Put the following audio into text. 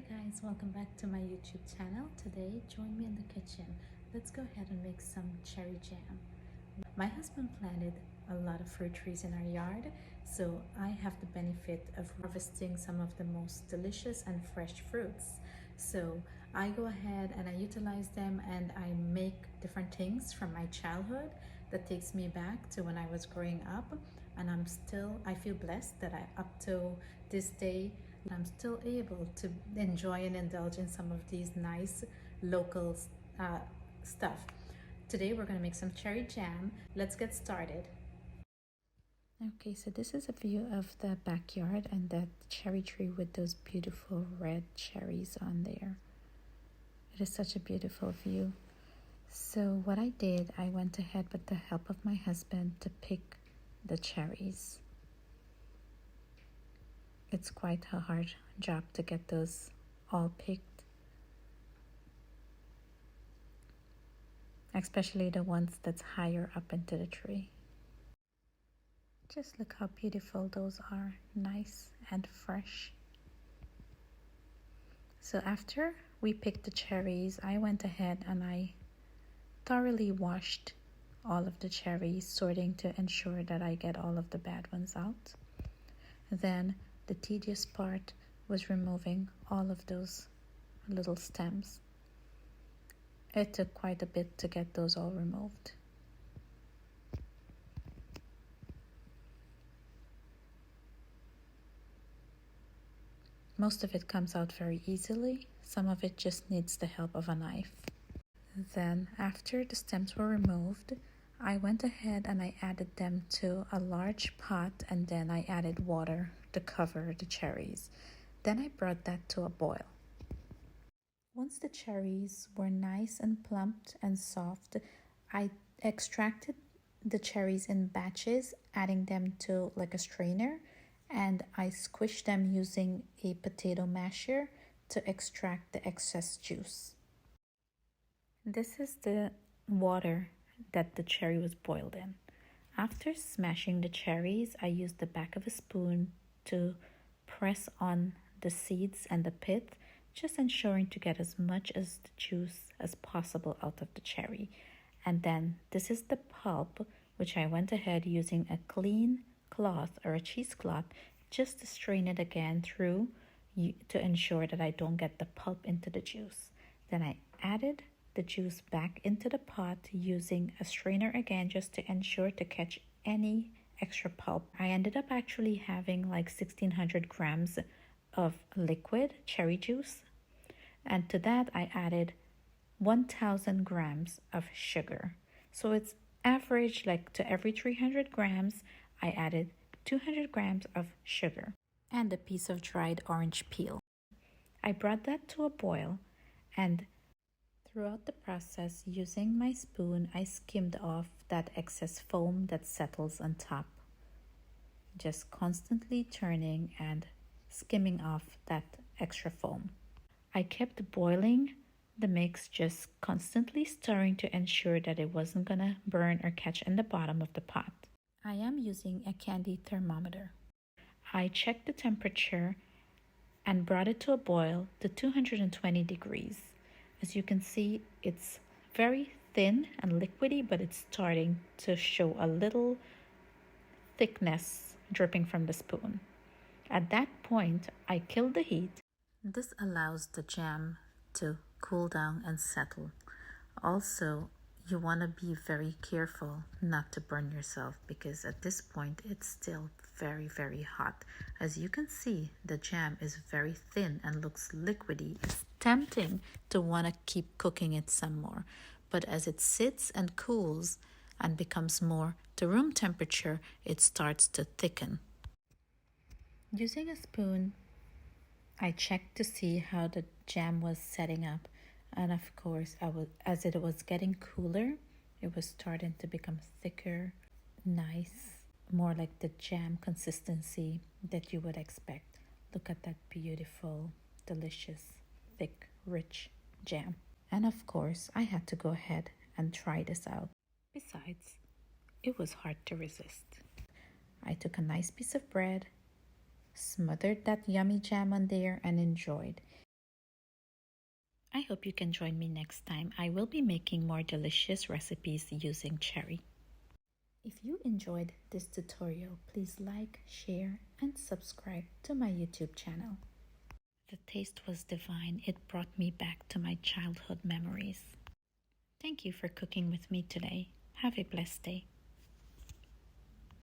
guys, welcome back to my YouTube channel. Today, join me in the kitchen. Let's go ahead and make some cherry jam. My husband planted a lot of fruit trees in our yard, so I have the benefit of harvesting some of the most delicious and fresh fruits. So I go ahead and I utilize them and I make different things from my childhood that takes me back to when I was growing up. And I feel blessed that up till this day, I'm still able to enjoy and indulge in some of these nice local stuff. Today we're going to make some cherry jam. Let's get started. Okay, so this is a view of the backyard and that cherry tree with those beautiful red cherries on there. It is such a beautiful view. So what I did, I went ahead with the help of my husband to pick the cherries. It's quite a hard job to get those all picked, especially the ones that's higher up into the tree. Just look how beautiful those are, nice and fresh. So after we picked the cherries, I went ahead and I thoroughly washed all of the cherries, sorting to ensure that I get all of the bad ones out. Then the tedious part was removing all of those little stems. It took quite a bit to get those all removed. Most of it comes out very easily. Some of it just needs the help of a knife. Then after the stems were removed, I went ahead and I added them to a large pot, and then I added water to cover the cherries. Then I brought that to a boil. Once the cherries were nice and plumped and soft, I extracted the cherries in batches, adding them to like a strainer, and I squished them using a potato masher to extract the excess juice. This is the water that the cherry was boiled in. After smashing the cherries, I used the back of a spoon to press on the seeds and the pith, just ensuring to get as much as the juice as possible out of the cherry. And then this is the pulp, which I went ahead using a clean cloth or a cheesecloth just to strain it again through to ensure that I don't get the pulp into the juice. Then I added the juice back into the pot using a strainer again just to ensure to catch any extra pulp. I ended up actually having like 1600 grams of liquid cherry juice, and to that I added 1000 grams of sugar. So it's average, like to every 300 grams I added 200 grams of sugar and a piece of dried orange peel. I brought that to a boil, and throughout the process, using my spoon, I skimmed off that excess foam that settles on top, just constantly turning and skimming off that extra foam. I kept boiling the mix, just constantly stirring to ensure that it wasn't gonna burn or catch in the bottom of the pot. I am using a candy thermometer. I checked the temperature and brought it to a boil to 220 degrees. As you can see, it's very thin and liquidy, but it's starting to show a little thickness dripping from the spoon. At that point, I killed the heat. This allows the jam to cool down and settle. Also, you want to be very careful not to burn yourself, because at this point it's still very, very hot. As you can see, the jam is very thin and looks liquidy. It's tempting to want to keep cooking it some more, but as it sits and cools and becomes more to room temperature, it starts to thicken. Using a spoon, I checked to see how the jam was setting up, and of course, as it was getting cooler, it was starting to become thicker, nice, more like the jam consistency that you would expect. Look at that beautiful, delicious, thick, rich jam. And of course, I had to go ahead and try this out. Besides, it was hard to resist. I took a nice piece of bread, smothered that yummy jam on there, and enjoyed. I hope you can join me next time. I will be making more delicious recipes using cherry. If you enjoyed this tutorial, please like, share, and subscribe to my YouTube channel. The taste was divine. It brought me back to my childhood memories. Thank you for cooking with me today. Have a blessed day.